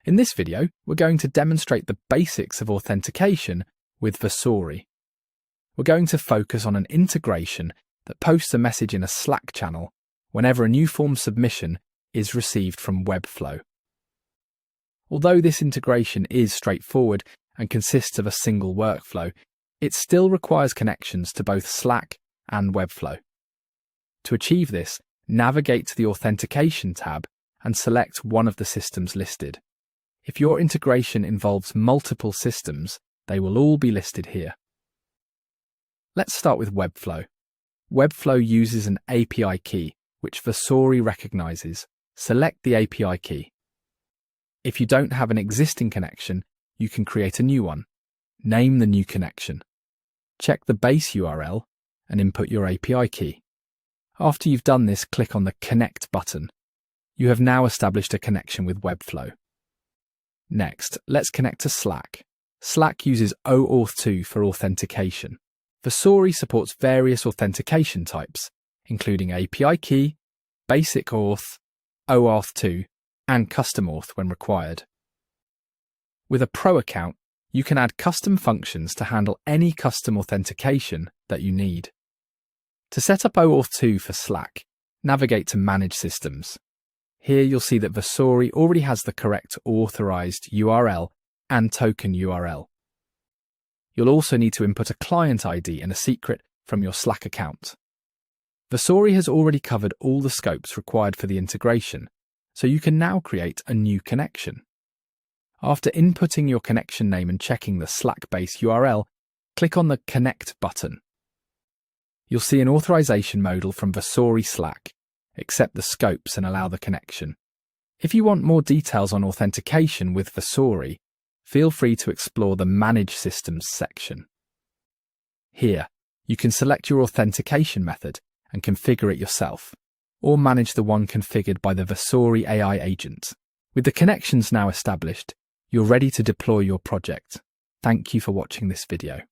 In this video, we're going to demonstrate the basics of authentication with Versori. We're going to focus on an integration that posts a message in a Slack channel whenever a new form submission is received from Webflow. Although this integration is straightforward and consists of a single workflow, it still requires connections to both Slack and Webflow. To achieve this, navigate to the Authentication tab and select one of the systems listed. If your integration involves multiple systems, they will all be listed here. Let's start with Webflow. Webflow uses an API key, which Versori recognizes. Select the API key. If you don't have an existing connection, you can create a new one. Name the new connection. Check the base URL and input your API key. After you've done this, click on the Connect button. You have now established a connection with Webflow. Next, let's connect to Slack. Slack uses OAuth 2 for authentication. Versori supports various authentication types, including API key, basic auth, OAuth 2, and custom auth when required. With a Pro account, you can add custom functions to handle any custom authentication that you need. To set up OAuth 2 for Slack, navigate to Manage Systems. Here you'll see that Versori already has the correct authorized URL and token URL. You'll also need to input a client ID and a secret from your Slack account. Versori has already covered all the scopes required for the integration, so you can now create a new connection. After inputting your connection name and checking the Slack base URL, click on the Connect button. You'll see an authorization modal from Versori Slack. Accept the scopes and allow the connection. If you want more details on authentication with Versori, feel free to explore the Manage Systems section. Here, you can select your authentication method and configure it yourself, or manage the one configured by the Versori AI agent. With the connections now established, you're ready to deploy your project. Thank you for watching this video.